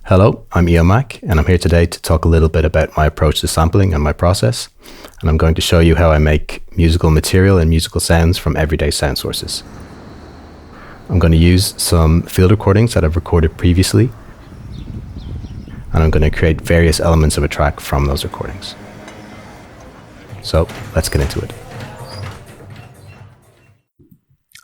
Hello, I'm Eomac, and I'm here today to talk a little bit about my approach to sampling and my process. And I'm going to show you how I make musical material and musical sounds from everyday sound sources. I'm going to use some field recordings that I've recorded previously, and I'm going to create various elements of a track from those recordings. So let's get into it.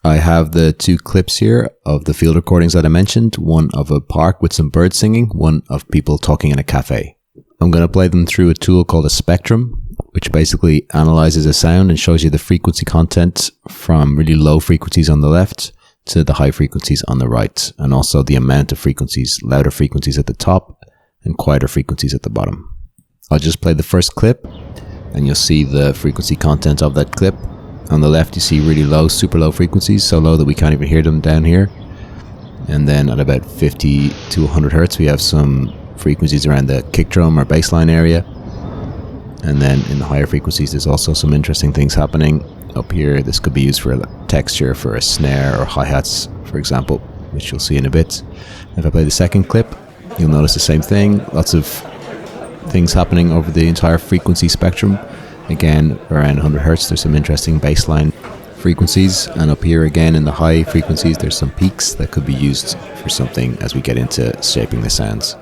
I have the two clips here of the field recordings that I mentioned, one of a park with some birds singing, one of people talking in a cafe. I'm going to play them through a tool called a spectrum, which basically analyzes a sound and shows you the frequency content from really low frequencies on the left to the high frequencies on the right, and also the amount of frequencies, louder frequencies at the top and quieter frequencies at the bottom. I'll just play the first clip and you'll see the frequency content of that clip. On the left, you see really low, super low frequencies, so low that we can't even hear them down here. And then at about 50 to 100 hertz, we have some frequencies around the kick drum or bass line area. And then in the higher frequencies, there's also some interesting things happening up here. This could be used for texture, for a snare or hi-hats, for example, which you'll see in a bit. If I play the second clip, you'll notice the same thing. Lots of things happening over the entire frequency spectrum. Again, around 100 hertz, there's some interesting baseline frequencies, and up here again in the high frequencies, there's some peaks that could be used for something as we get into shaping the sounds.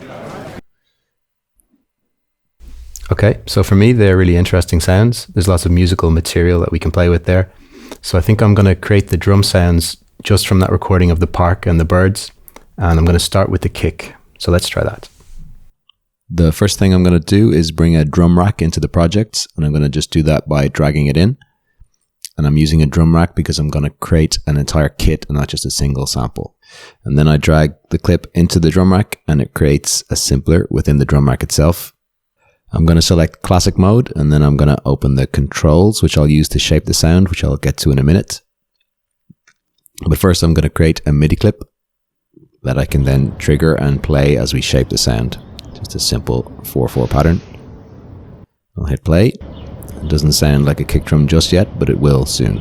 Okay, so for me, they're really interesting sounds. There's lots of musical material that we can play with there. So I think I'm going to create the drum sounds just from that recording of the park and the birds, and I'm going to start with the kick. So let's try that. The first thing I'm going to do is bring a drum rack into the project, and I'm going to just do that by dragging it in. And I'm using a drum rack because I'm going to create an entire kit and not just a single sample. And then I drag the clip into the drum rack and it creates a sampler within the drum rack itself. I'm going to select classic mode, and then I'm going to open the controls, which I'll use to shape the sound, which I'll get to in a minute. But first I'm going to create a MIDI clip that I can then trigger and play as we shape the sound. Just a simple 4/4 pattern. I'll hit play. It doesn't sound like a kick drum just yet, but it will soon.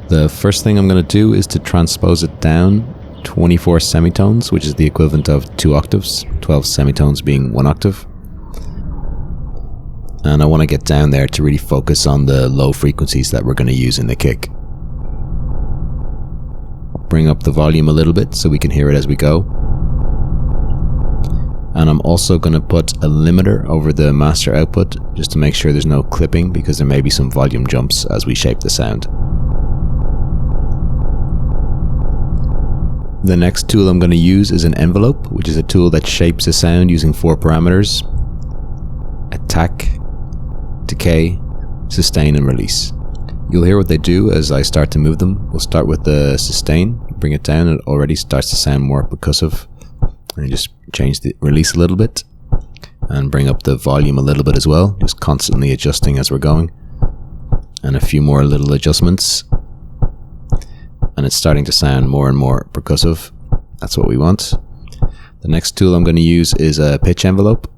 The first thing I'm going to do is to transpose it down 24 semitones, which is the equivalent of 2 octaves, 12 semitones being 1 octave. And I want to get down there to really focus on the low frequencies that we're going to use in the kick. Bring up the volume a little bit so we can hear it as we go. And I'm also going to put a limiter over the master output just to make sure there's no clipping, because there may be some volume jumps as we shape the sound. The next tool I'm going to use is an envelope, which is a tool that shapes a sound using 4 parameters: attack, decay, sustain, and release. You'll hear what they do as I start to move them. We'll start with the sustain, bring it down, and it already starts to sound more percussive. And just change the release a little bit and bring up the volume a little bit as well, just constantly adjusting as we're going, and a few more little adjustments, and it's starting to sound more and more percussive. That's what we want. The next tool I'm going to use is a pitch envelope.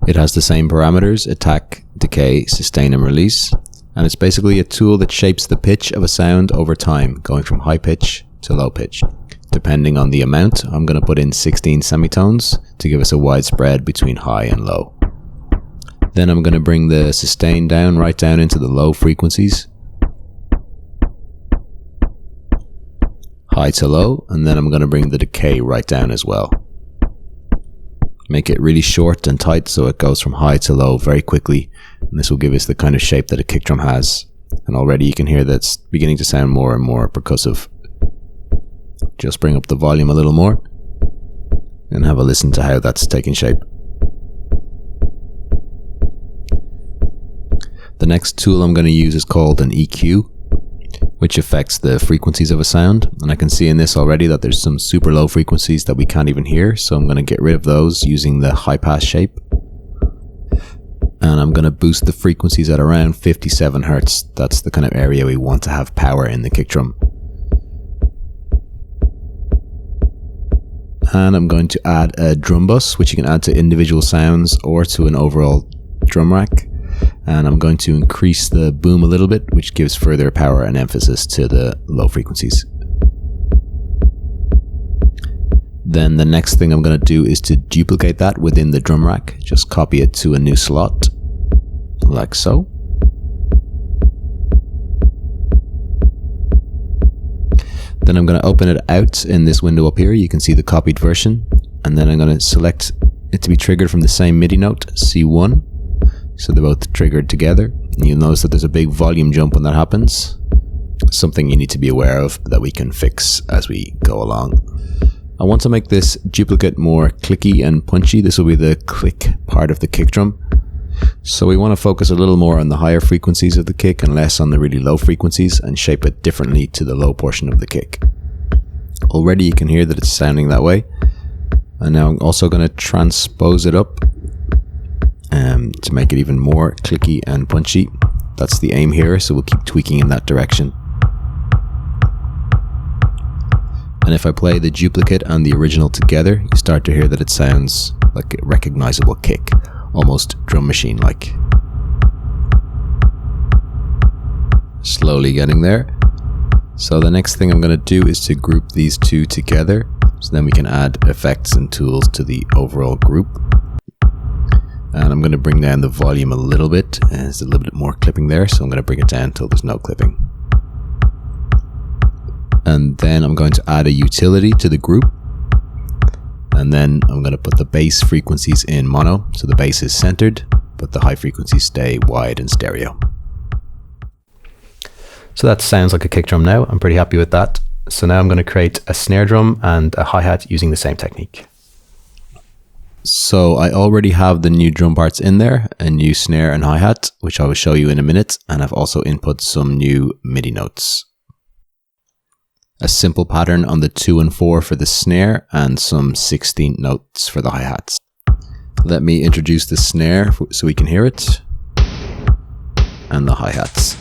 It has the same parameters: attack, decay, sustain, and release, and it's basically a tool that shapes the pitch of a sound over time, going from high pitch to low pitch. Depending on the amount, I'm going to put in 16 semitones to give us a wide spread between high and low. Then I'm going to bring the sustain down, right down into the low frequencies. High to low, and then I'm going to bring the decay right down as well. Make it really short and tight so it goes from high to low very quickly, and this will give us the kind of shape that a kick drum has. And already you can hear that's beginning to sound more and more percussive. Just bring up the volume a little more and have a listen to how that's taking shape. The next tool I'm going to use is called an EQ, which affects the frequencies of a sound. And I can see in this already that there's some super low frequencies that we can't even hear. So I'm going to get rid of those using the high pass shape. And I'm going to boost the frequencies at around 57 hertz. That's the kind of area we want to have power in the kick drum. And I'm going to add a drum bus, which you can add to individual sounds or to an overall drum rack. And I'm going to increase the boom a little bit, which gives further power and emphasis to the low frequencies. Then the next thing I'm going to do is to duplicate that within the drum rack. Just copy it to a new slot, like so. Then I'm going to open it out in this window up here. You can see the copied version. And then I'm going to select it to be triggered from the same MIDI note, C1. So they're both triggered together. And you'll notice that there's a big volume jump when that happens. Something you need to be aware of that we can fix as we go along. I want to make this duplicate more clicky and punchy. This will be the click part of the kick drum. So we want to focus a little more on the higher frequencies of the kick and less on the really low frequencies, and shape it differently to the low portion of the kick. Already you can hear that it's sounding that way. And now I'm also going to transpose it up to make it even more clicky and punchy. That's the aim here, so we'll keep tweaking in that direction. And if I play the duplicate and the original together, you start to hear that it sounds like a recognizable kick, almost drum machine like. Slowly getting there. So the next thing I'm going to do is to group these two together, so then we can add effects and tools to the overall group. And I'm going to bring down the volume a little bit. There's a little bit more clipping there, so I'm going to bring it down until there's no clipping. And then I'm going to add a utility to the group. And then I'm going to put the bass frequencies in mono, so the bass is centered, but the high frequencies stay wide and stereo. So that sounds like a kick drum now. I'm pretty happy with that. So now I'm going to create a snare drum and a hi-hat using the same technique. So I already have the new drum parts in there, a new snare and hi-hat, which I will show you in a minute, and I've also input some new MIDI notes. A simple pattern on the 2 and 4 for the snare, and some 16th notes for the hi-hats. Let me introduce the snare so we can hear it, and the hi-hats.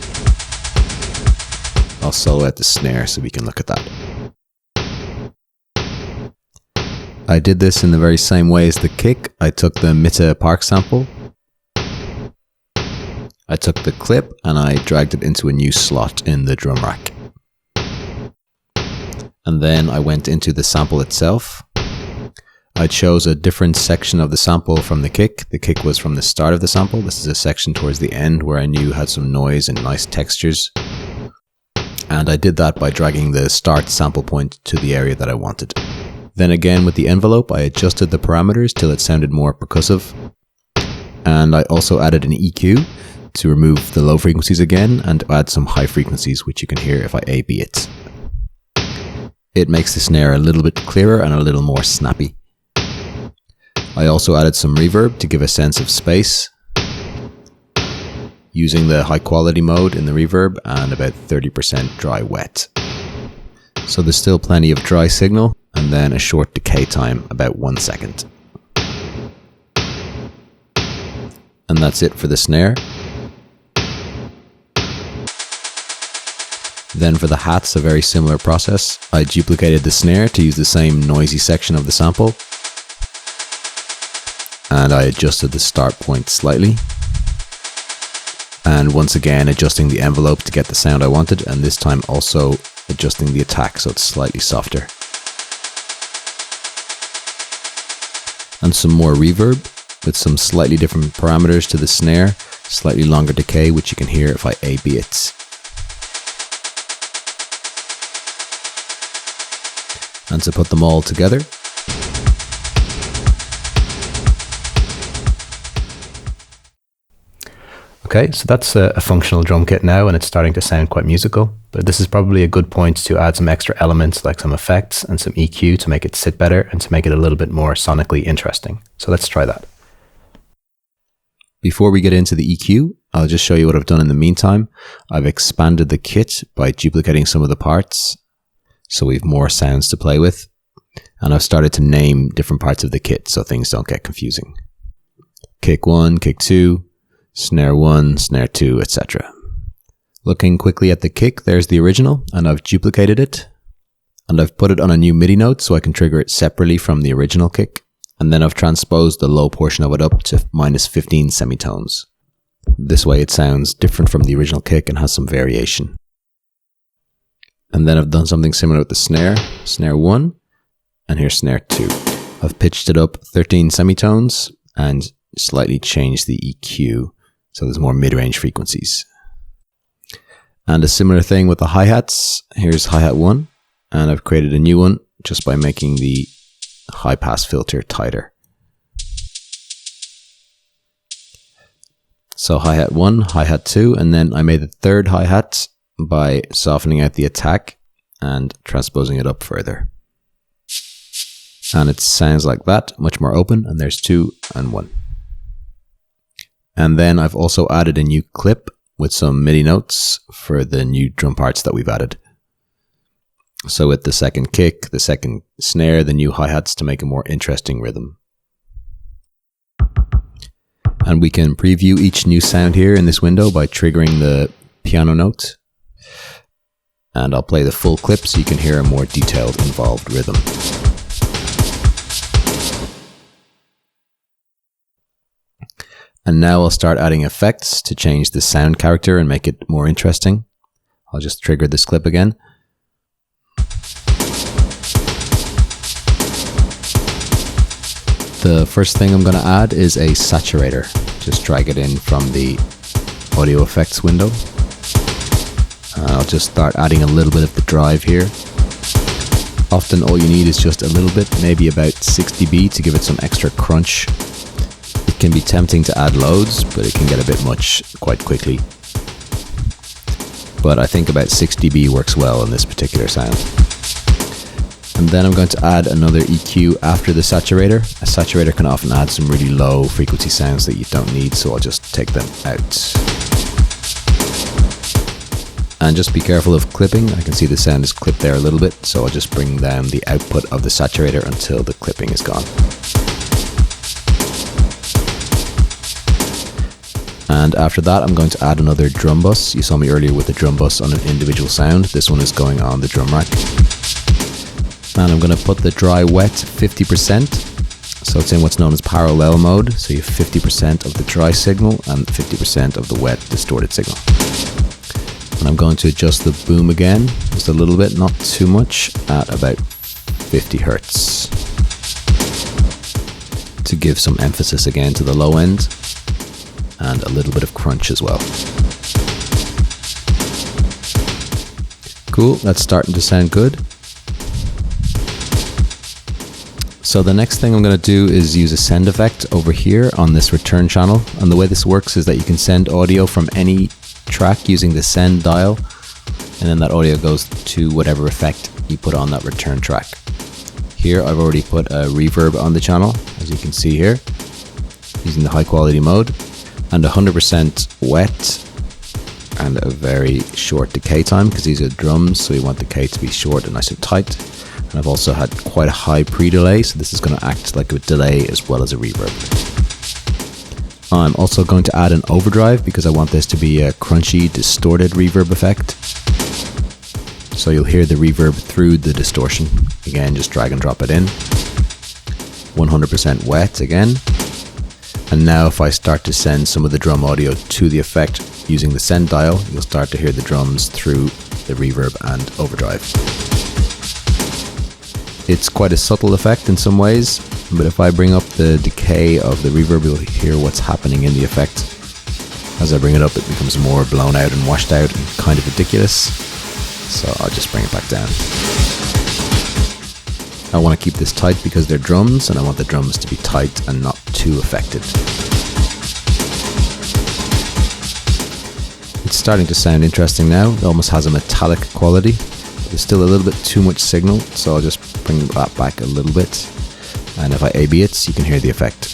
I'll solo out the snare so we can look at that. I did this in the very same way as the kick. I took the Mitta Park sample. I took the clip and I dragged it into a new slot in the drum rack. And then I went into the sample itself. I chose a different section of the sample from the kick. The kick was from the start of the sample. This is a section towards the end where I knew had some noise and nice textures. And I did that by dragging the start sample point to the area that I wanted. Then again with the envelope, I adjusted the parameters till it sounded more percussive. And I also added an EQ to remove the low frequencies again and add some high frequencies, which you can hear if I A-B it. It makes the snare a little bit clearer and a little more snappy. I also added some reverb to give a sense of space, using the high quality mode in the reverb and about 30% dry wet. So there's still plenty of dry signal, and then a short decay time, about 1 second. And that's it for the snare. Then for the hats, a very similar process. I duplicated the snare to use the same noisy section of the sample. And I adjusted the start point slightly. And once again, adjusting the envelope to get the sound I wanted, and this time also adjusting the attack so it's slightly softer. And some more reverb with some slightly different parameters to the snare, slightly longer decay, which you can hear if I A-B it. And to put them all together, Okay, so that's a functional drum kit now, and it's starting to sound quite musical, but this is probably a good point to add some extra elements like some effects and some EQ to make it sit better and to make it a little bit more sonically interesting. So let's try that. Before we get into the EQ, I'll just show you what I've done in the meantime. I've expanded the kit by duplicating some of the parts, so we have more sounds to play with. And I've started to name different parts of the kit so things don't get confusing. Kick 1, kick 2, snare 1, snare 2, etc. Looking quickly at the kick, there's the original, and I've duplicated it. And I've put it on a new MIDI note so I can trigger it separately from the original kick. And then I've transposed the low portion of it up to -15 semitones. This way it sounds different from the original kick and has some variation. And then I've done something similar with the snare, snare 1. and here's snare 2. I've pitched it up 13 semitones and slightly changed the EQ so there's more mid-range frequencies. And a similar thing with the hi-hats. Here's hi-hat 1, and I've created a new one just by making the high-pass filter tighter. So hi-hat 1, hi-hat 2, and then I made the third hi-hat by softening out the attack and transposing it up further. And it sounds like that, much more open, and there's 2 and 1. And then I've also added a new clip with some MIDI notes for the new drum parts that we've added. So with the second kick, the second snare, the new hi-hats to make a more interesting rhythm. And we can preview each new sound here in this window by triggering the piano note. And I'll play the full clip so you can hear a more detailed, involved rhythm. And now I'll start adding effects to change the sound character and make it more interesting. I'll just trigger this clip again. The first thing I'm going to add is a saturator. Just drag it in from the audio effects window. I'll just start adding a little bit of the drive here. Often all you need is just a little bit, maybe about 6 dB to give it some extra crunch. It can be tempting to add loads, but it can get a bit much quite quickly. But I think about 6 dB works well in this particular sound. And then I'm going to add another EQ after the saturator. A saturator can often add some really low frequency sounds that you don't need, so I'll just take them out. And just be careful of clipping. I can see the sound is clipped there a little bit, so I'll just bring down the output of the saturator until the clipping is gone. And after that, I'm going to add another drum bus. You saw me earlier with the drum bus on an individual sound. This one is going on the drum rack. And I'm going to put the dry wet 50%. So it's in what's known as parallel mode. So you have 50% of the dry signal and 50% of the wet distorted signal. And I'm going to adjust the boom again, just a little bit, not too much, at about 50 Hertz. To give some emphasis again to the low end. And a little bit of crunch as well. Cool, that's starting to sound good. So the next thing I'm going to do is use a send effect over here on this return channel. And the way this works is that you can send audio from any track using the send dial. And then that audio goes to whatever effect you put on that return track. Here I've already put a reverb on the channel, as you can see here, using the high quality mode. And 100% wet and a very short decay time because these are drums, so you want the decay to be short and nice and tight. And I've also had quite a high pre-delay, so this is going to act like a delay as well as a reverb. I'm also going to add an overdrive because I want this to be a crunchy, distorted reverb effect. So you'll hear the reverb through the distortion. Again, just drag and drop it in. 100% wet again. And now if I start to send some of the drum audio to the effect using the send dial, you'll start to hear the drums through the reverb and overdrive. It's quite a subtle effect in some ways, but if I bring up the decay of the reverb, you'll hear what's happening in the effect. As I bring it up, it becomes more blown out and washed out and kind of ridiculous. So I'll just bring it back down. I want to keep this tight because they're drums, and I want the drums to be tight and not too affected. It's starting to sound interesting now. It almost has a metallic quality. There's still a little bit too much signal, so I'll just bring that back a little bit. And if I A/B it, you can hear the effect.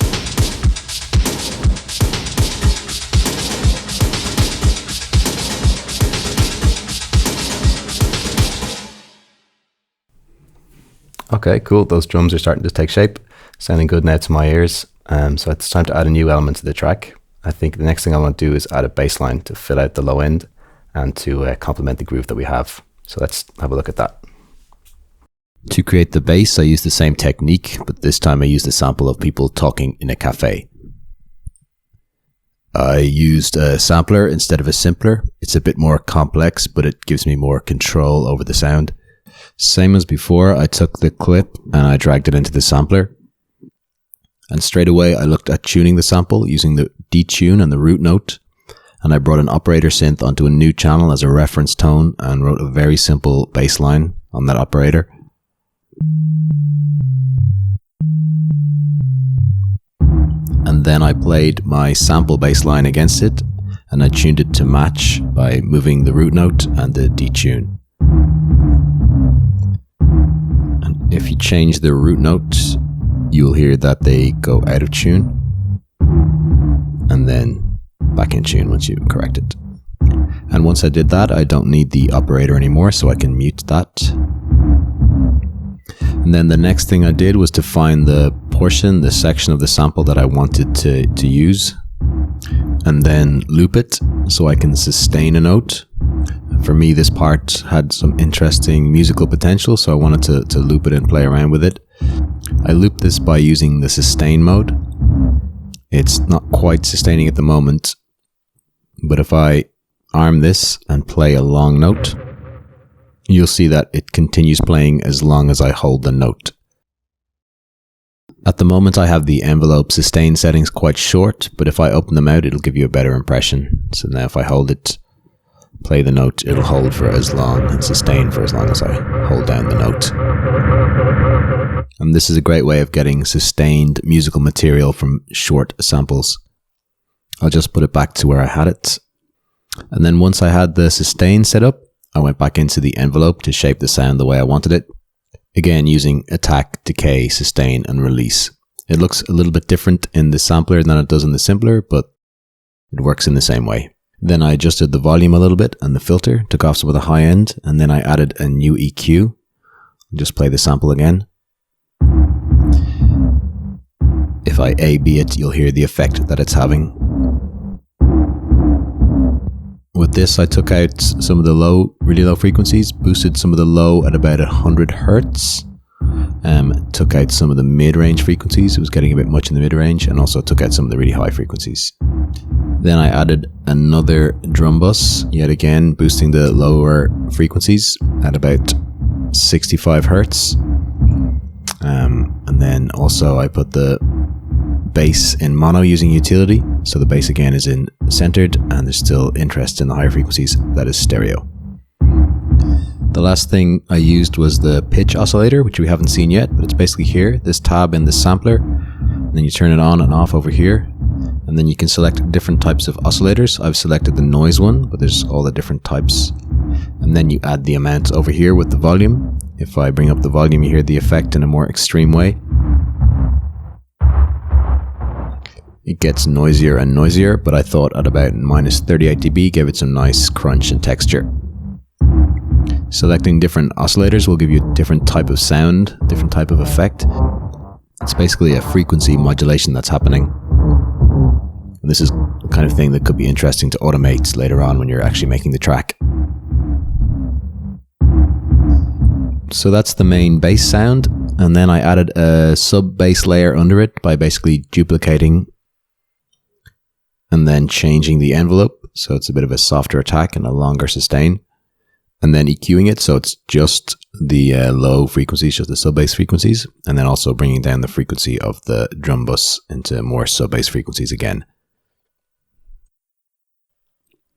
Okay, cool. Those drums are starting to take shape. Sounding good now to my ears. So it's time to add a new element to the track. I think the next thing I want to do is add a bass line to fill out the low end and to complement the groove that we have. So let's have a look at that. To create the bass, I used the same technique, but this time I used a sample of people talking in a cafe. I used a sampler instead of a simpler. It's a bit more complex, but it gives me more control over the sound. Same as before, I took the clip and I dragged it into the sampler. And straight away I looked at tuning the sample using the detune and the root note. And I brought an operator synth onto a new channel as a reference tone and wrote a very simple bass line on that operator. And then I played my sample bass line against it and I tuned it to match by moving the root note and the detune. And if you change the root notes, you'll hear that they go out of tune and then back in tune once you correct it. And once I did that, I don't need the operator anymore, so I can mute that. And then the next thing I did was to find the portion, the section of the sample that I wanted to use, and then loop it so I can sustain a note. For me, this part had some interesting musical potential, so I wanted to loop it and play around with it. I looped this by using the sustain mode. It's not quite sustaining at the moment, but if I arm this and play a long note, you'll see that it continues playing as long as I hold the note. At the moment I have the envelope sustain settings quite short, but if I open them out it'll give you a better impression. So now if I hold it, play the note, it'll hold for as long and sustain for as long as I hold down the note. And this is a great way of getting sustained musical material from short samples. I'll just put it back to where I had it. And then once I had the sustain set up, I went back into the envelope to shape the sound the way I wanted it. Again, using attack, decay, sustain, and release. It looks a little bit different in the sampler than it does in the simpler, but it works in the same way. Then I adjusted the volume a little bit and the filter, took off some of the high end, and then I added a new EQ. I'll just play the sample again. If I A-B it, you'll hear the effect that it's having. With this, I took out some of the low, really low frequencies, boosted some of the low at about 100 hertz, took out some of the mid-range frequencies. It was getting a bit much in the mid-range, and also took out some of the really high frequencies. Then I added another drum bus, yet again boosting the lower frequencies at about 65 hertz. And then also I put the bass in mono using utility, so the bass again is in centered and there's still interest in the higher frequencies, that is stereo. The last thing I used was the pitch oscillator, which we haven't seen yet, but it's basically here, this tab in the sampler, and then you turn it on and off over here, and then you can select different types of oscillators. I've selected the noise one, but there's all the different types, and then you add the amount over here with the volume. If I bring up the volume, you hear the effect in a more extreme way. It gets noisier and noisier, but I thought at about minus 38 dB gave it some nice crunch and texture. Selecting different oscillators will give you a different type of sound, different type of effect. It's basically a frequency modulation that's happening. And this is the kind of thing that could be interesting to automate later on when you're actually making the track. So that's the main bass sound, and then I added a sub-bass layer under it by basically duplicating and then changing the envelope, so it's a bit of a softer attack and a longer sustain, and then EQing it so it's just the low frequencies, just the sub-bass frequencies, and then also bringing down the frequency of the drum bus into more sub-bass frequencies again.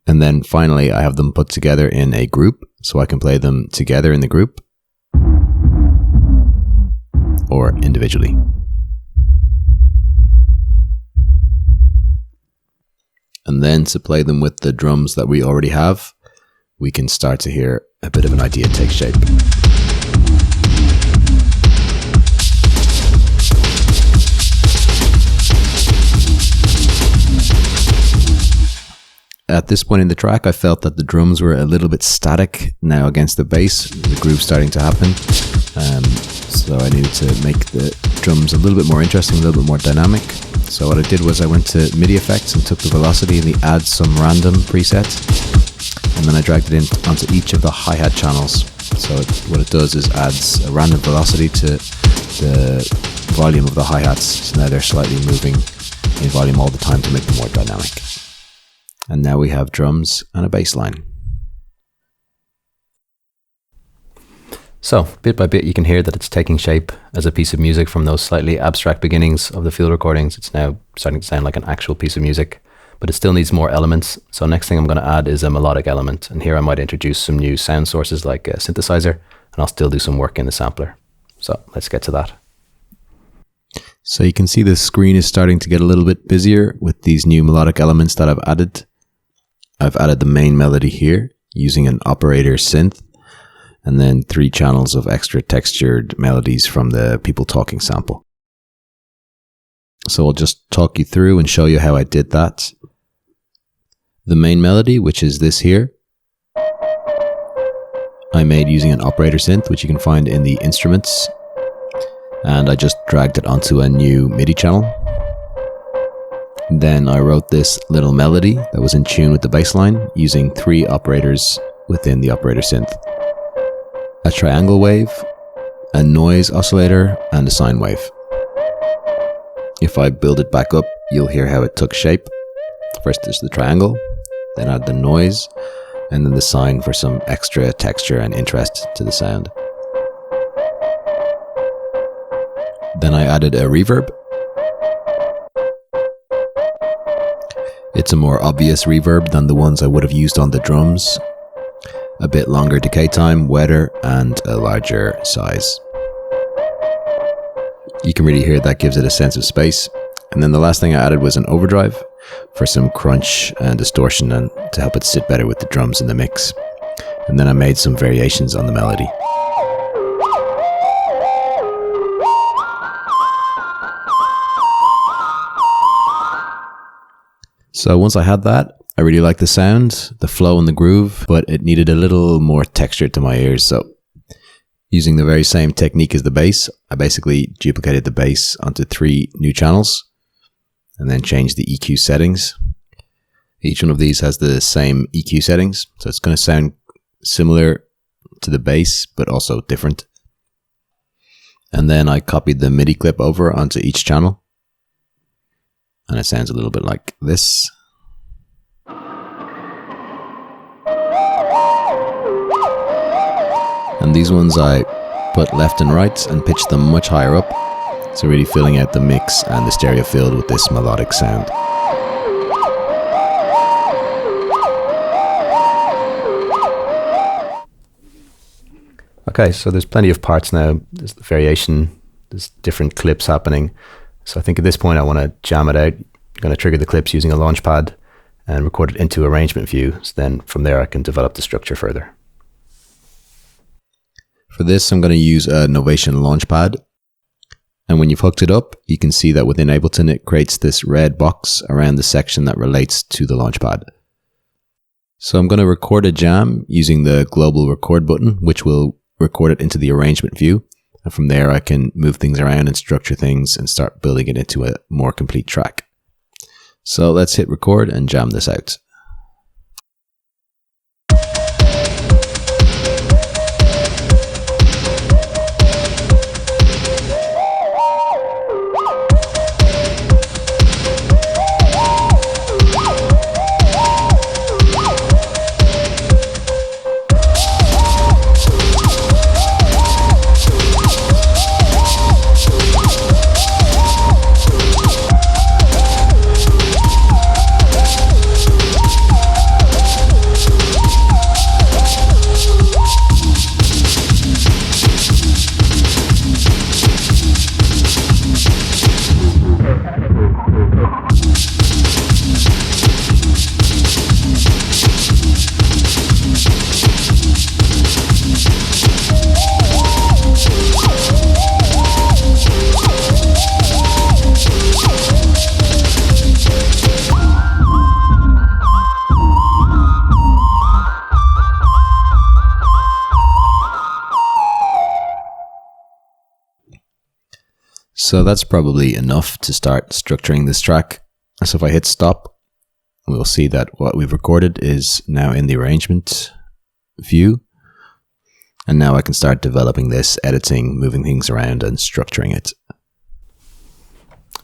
And then finally I have them put together in a group, so I can play them together in the group or individually. And then to play them with the drums that we already have, we can start to hear a bit of an idea take shape. At this point in the track, I felt that the drums were a little bit static now against the bass. The groove's starting to happen. So I needed to make the drums a little bit more interesting, a little bit more dynamic. So what I did was I went to MIDI effects and took the velocity and the add some random preset, and then I dragged it in onto each of the hi-hat channels. So what it does is adds a random velocity to the volume of the hi-hats, so now they're slightly moving in volume all the time to make them more dynamic. And now we have drums and a bass line. So, bit by bit, you can hear that it's taking shape as a piece of music from those slightly abstract beginnings of the field recordings. It's now starting to sound like an actual piece of music, but it still needs more elements. So next thing I'm going to add is a melodic element. And here I might introduce some new sound sources like a synthesizer, and I'll still do some work in the sampler. So let's get to that. So you can see the screen is starting to get a little bit busier with these new melodic elements that I've added. I've added the main melody here using an operator synth, and then 3 channels of extra textured melodies from the people talking sample. So I'll just talk you through and show you how I did that. The main melody, which is this here, I made using an operator synth, which you can find in the instruments. And I just dragged it onto a new MIDI channel. Then I wrote this little melody that was in tune with the bass line using 3 operators within the operator synth. A triangle wave, a noise oscillator, and a sine wave. If I build it back up, you'll hear how it took shape. First there's the triangle, then add the noise, and then the sine for some extra texture and interest to the sound. Then I added a reverb. It's a more obvious reverb than the ones I would have used on the drums. A bit longer decay time, wetter, and a larger size. You can really hear that gives it a sense of space. And then the last thing I added was an overdrive for some crunch and distortion and to help it sit better with the drums in the mix. And then I made some variations on the melody. So once I had that, I really liked the sound, the flow and the groove, but it needed a little more texture to my ears. So using the very same technique as the bass, I basically duplicated the bass onto 3 new channels and then changed the EQ settings. Each one of these has the same EQ settings, so it's going to sound similar to the bass, but also different. And then I copied the MIDI clip over onto each channel. And it sounds a little bit like this. And these ones I put left and right and pitched them much higher up. So really filling out the mix and the stereo field with this melodic sound. Okay, so there's plenty of parts now. There's the variation, there's different clips happening. So I think at this point I want to jam it out. I'm going to trigger the clips using a launchpad and record it into arrangement view. So then from there I can develop the structure further. For this I'm going to use a Novation launchpad. And when you've hooked it up, you can see that within Ableton it creates this red box around the section that relates to the launchpad. So I'm going to record a jam using the global record button, which will record it into the arrangement view. And from there, I can move things around and structure things and start building it into a more complete track. So let's hit record and jam this out. So that's probably enough to start structuring this track. So if I hit stop, we'll see that what we've recorded is now in the arrangement view. And now I can start developing this, editing, moving things around and structuring it.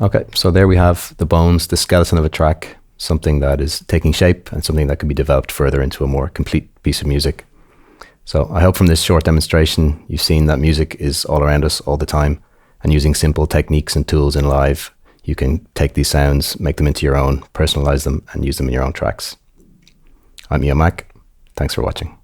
Okay, so there we have the bones, the skeleton of a track, something that is taking shape and something that can be developed further into a more complete piece of music. So I hope from this short demonstration you've seen that music is all around us all the time, and using simple techniques and tools in live, you can take these sounds, make them into your own, personalize them, and use them in your own tracks. I'm Eomac. Thanks for watching.